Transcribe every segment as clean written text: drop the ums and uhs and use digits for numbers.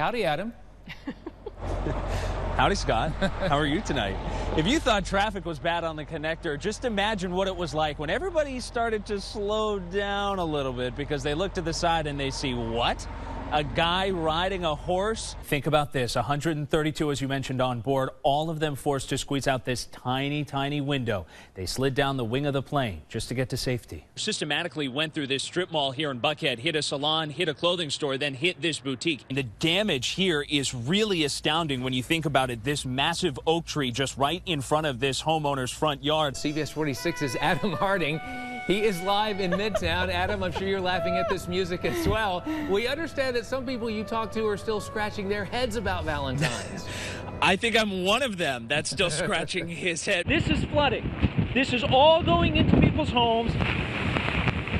Howdy, Adam. Howdy, Scott. How are you tonight? If you thought traffic was bad on the connector, just imagine what it was like when everybody started to slow down a little bit because they look to the side and they see what? A guy riding a horse? Think about this, 132, as you mentioned, on board, all of them forced to squeeze out this tiny, tiny window. They slid down the wing of the plane just to get to safety. Systematically went through this strip mall here in Buckhead, hit a salon, hit a clothing store, then hit this boutique. And the damage here is really astounding when you think about it. This massive oak tree just right in front of this homeowner's front yard. CBS 46's Adam Harding. He is live in Midtown. Adam, I'm sure you're laughing at this music as well. We understand that some people you talk to are still scratching their heads about Valentine's. I think I'm one of them that's still scratching his head. This is flooding. This is all going into people's homes.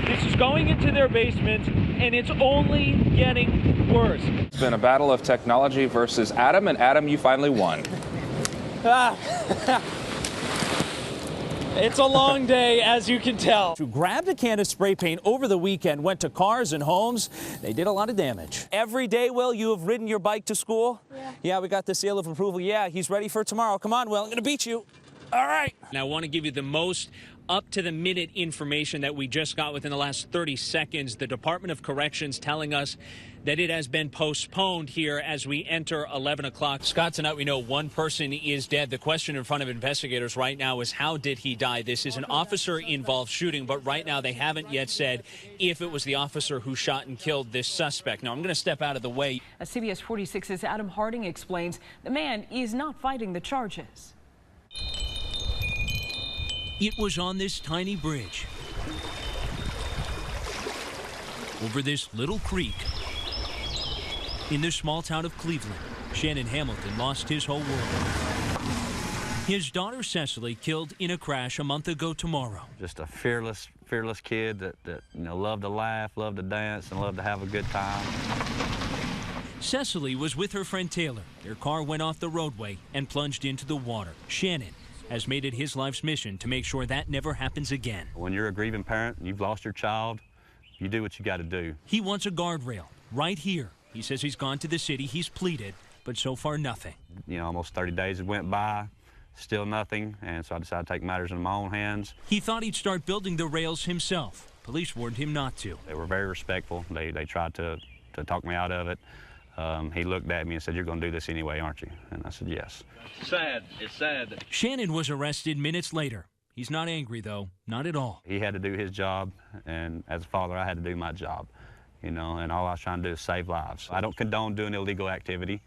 This is going into their basements, and it's only getting worse. It's been a battle of technology versus Adam, and Adam, you finally won. It's a long day, as you can tell. Who grabbed a can of spray paint over the weekend, went to cars and homes. They did a lot of damage. Every day, Will, you have ridden your bike to school? Yeah, we got the seal of approval. Yeah, he's ready for tomorrow. Come on, Will, I'm going to beat you. All right. Now, I want to give you the most up-to-the-minute information that we just got within the last 30 seconds. The Department of Corrections telling us that it has been postponed here as we enter 11 o'clock. Scott, tonight we know one person is dead. The question in front of investigators right now is how did he die? This is an officer-involved shooting, but right now they haven't yet said if it was the officer who shot and killed this suspect. Now, I'm going to step out of the way. As CBS 46's Adam Harding explains, the man is not fighting the charges. It was on this tiny bridge over this little creek in the small town of Cleveland. Shannon Hamilton lost his whole world. His daughter Cecily killed in a crash a month ago tomorrow. Just a fearless kid that loved to laugh, loved to dance, and loved to have a good time. Cecily was with her friend Taylor. Their car went off the roadway and plunged into the water. Shannon has made it his life's mission to make sure that never happens again. When you're a grieving parent and you've lost your child, you do what you got to do. He wants a guardrail right here. He says he's gone to the city, he's pleaded, but so far nothing. Almost 30 days went by, still nothing, and so I decided to take matters into my own hands. He thought he'd start building the rails himself. Police warned him not to. They were very respectful. They tried to talk me out of it. He looked at me and said, "You're going to do this anyway, aren't you?" And I said, "Yes." Sad. It's sad. Shannon was arrested minutes later. He's not angry, though. Not at all. He had to do his job, and as a father, I had to do my job, and all I was trying to do is save lives. I don't condone doing illegal activity,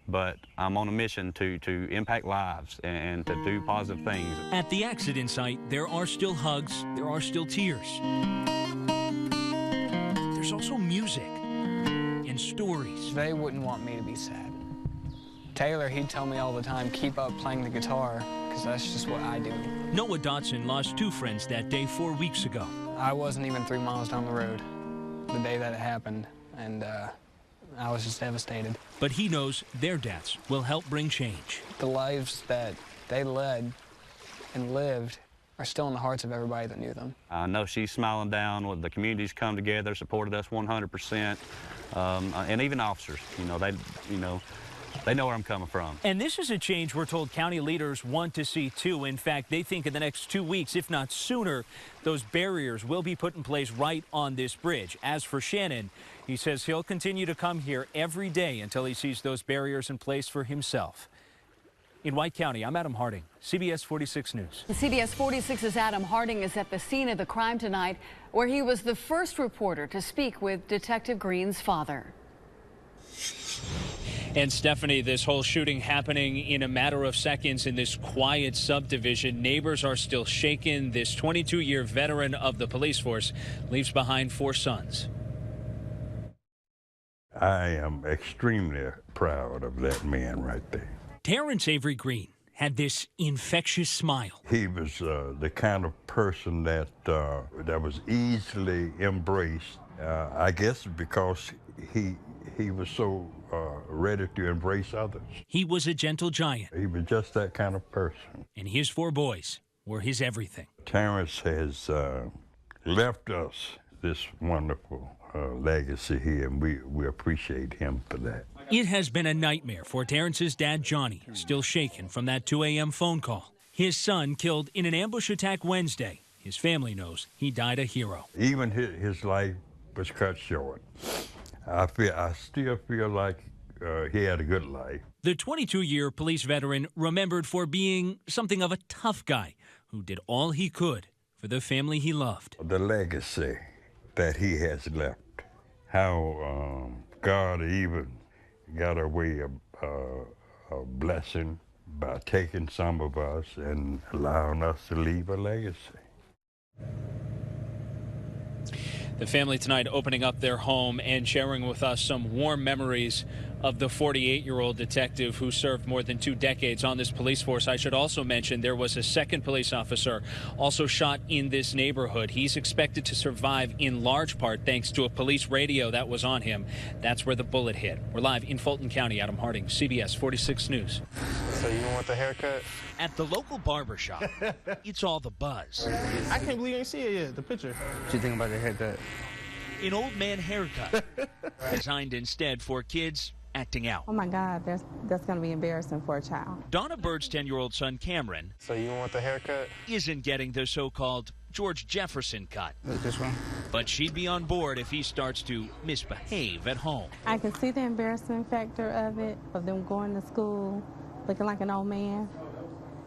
but I'm on a mission to impact lives and to do positive things. At the accident site, there are still hugs. There are still tears. There's also music and stories. They wouldn't want me to be sad. Taylor, he'd tell me all the time, keep up playing the guitar, because that's just what I do. Noah Dotson lost two friends that day 4 weeks ago. I wasn't even 3 miles down the road the day that it happened, and I was just devastated. But he knows their deaths will help bring change. The lives that they led and lived are still in the hearts of everybody that knew them. I know she's smiling down. The community's come together, supported us 100%, and even officers, they know where I'm coming from. And this is a change we're told county leaders want to see, too. In fact, they think in the next 2 weeks, if not sooner, those barriers will be put in place right on this bridge. As for Shannon, he says he'll continue to come here every day until he sees those barriers in place for himself. In White County, I'm Adam Harding, CBS 46 News. CBS 46's Adam Harding is at the scene of the crime tonight, where he was the first reporter to speak with Detective Green's father. And Stephanie, this whole shooting happening in a matter of seconds in this quiet subdivision. Neighbors are still shaken. This 22-year veteran of the police force leaves behind 4 sons. I am extremely proud of that man right there. Terrence Avery Green had this infectious smile. He was the kind of person that was easily embraced. I guess because he was so ready to embrace others. He was a gentle giant. He was just that kind of person. And his 4 boys were his everything. Terrence has left us this wonderful legacy here, and we appreciate him for that. It has been a nightmare for Terrence's dad, Johnny, still shaken from that 2 a.m. phone call. His son killed in an ambush attack Wednesday. His family knows he died a hero. Even his life was cut short. I still feel like he had a good life. The 22-year police veteran remembered for being something of a tough guy who did all he could for the family he loved. The legacy that he has left, how God even got away a blessing by taking some of us and allowing us to leave a legacy. The family tonight opening up their home and sharing with us some warm memories of the 48-year-old detective who served more than 2 decades on this police force. I should also mention there was a second police officer also shot in this neighborhood. He's expected to survive in large part thanks to a police radio that was on him. That's where the bullet hit. We're live in Fulton County. Adam Harding, CBS 46 News. So you want the haircut? At the local barbershop, it's all the buzz. I can't believe you ain't see it yet, the picture. What you think about the haircut? An old man haircut designed instead for kids acting out. Oh my God, that's going to be embarrassing for a child. Donna Bird's 10-year-old son Cameron So you want the haircut? isn't getting the so-called George Jefferson cut. This one? But she'd be on board if he starts to misbehave at home. I can see the embarrassment factor of it, of them going to school looking like an old man,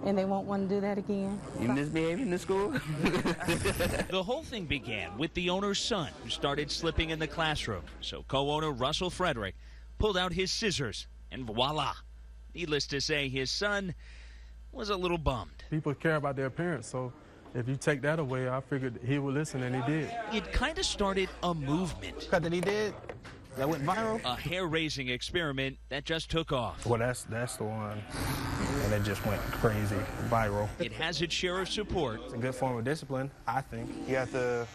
and they won't want to do that again. You misbehaving in school? The whole thing began with the owner's son who started slipping in the classroom. So co-owner Russell Frederick pulled out his scissors and voila. Needless to say, his son was a little bummed. People care about their appearance, so if you take that away, I figured he would listen, and he did. It kind of started a movement. Cut that he did? That went viral? A hair-raising experiment that just took off. Well, that's the one. And it just went crazy, viral. It has its share of support. It's a good form of discipline, I think. You have to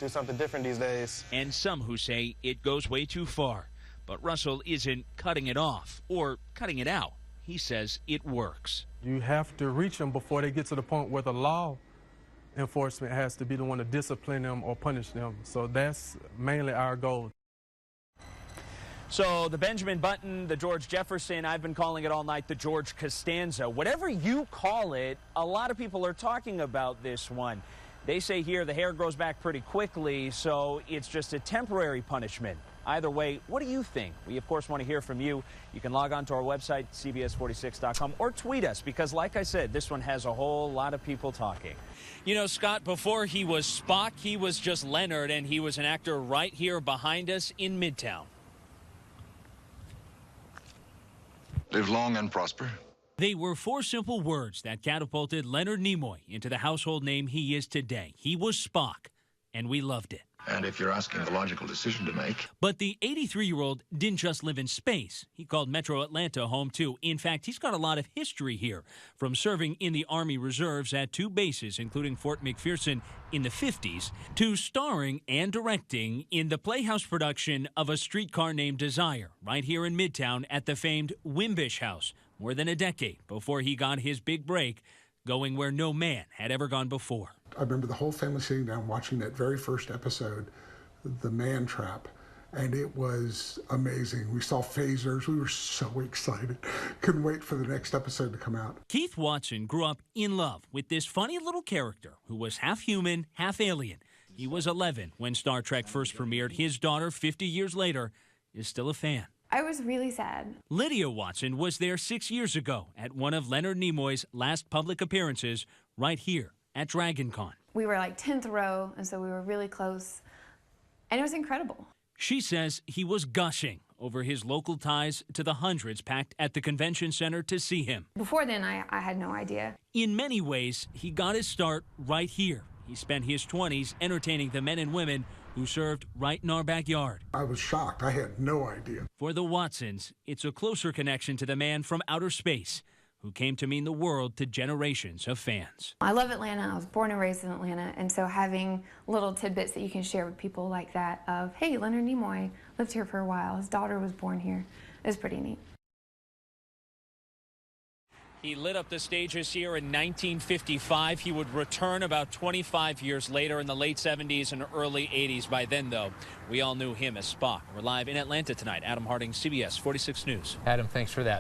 do something different these days. And some who say it goes way too far. But Russell isn't cutting it off or cutting it out. He says it works. You have to reach them before they get to the point where the law enforcement has to be the one to discipline them or punish them. So that's mainly our goal. So the Benjamin Button, the George Jefferson, I've been calling it all night, the George Costanza. Whatever you call it, a lot of people are talking about this one. They say here the hair grows back pretty quickly, so it's just a temporary punishment. Either way, what do you think? We, of course, want to hear from you. You can log on to our website, CBS46.com, or tweet us, because, like I said, this one has a whole lot of people talking. You know, Scott, before he was Spock, he was just Leonard, and he was an actor right here behind us in Midtown. Live long and prosper. They were 4 simple words that catapulted Leonard Nimoy into the household name he is today. He was Spock, and we loved it. And if you're asking a logical decision to make. But the 83-year-old didn't just live in space. He called Metro Atlanta home, too. In fact, he's got a lot of history here, from serving in the Army Reserves at 2 bases, including Fort McPherson in the 50s, to starring and directing in the Playhouse production of A Streetcar Named Desire, right here in Midtown at the famed Wimbish House, more than a decade before he got his big break, going where no man had ever gone before. I remember the whole family sitting down watching that very first episode, The Man Trap, and it was amazing. We saw phasers. We were so excited. Couldn't wait for the next episode to come out. Keith Watson grew up in love with this funny little character who was half human, half alien. He was 11 when Star Trek first premiered. His daughter, 50 years later, is still a fan. I was really sad. Lydia Watson was there 6 years ago at one of Leonard Nimoy's last public appearances right here at DragonCon. We were like 10th row, and so we were really close, and it was incredible. She says he was gushing over his local ties to the hundreds packed at the convention center to see him. Before then, I had no idea. In many ways, he got his start right here. He spent his 20s entertaining the men and women who served right in our backyard. I was shocked. I had no idea. For the Watsons, it's a closer connection to the man from outer space who came to mean the world to generations of fans. I love Atlanta. I was born and raised in Atlanta, and so having little tidbits that you can share with people like that of, hey, Leonard Nimoy lived here for a while. His daughter was born here, is pretty neat. He lit up the stages here in 1955. He would return about 25 years later in the late 70s and early 80s. By then, though, we all knew him as Spock. We're live in Atlanta tonight. Adam Harding, CBS 46 News. Adam, thanks for that.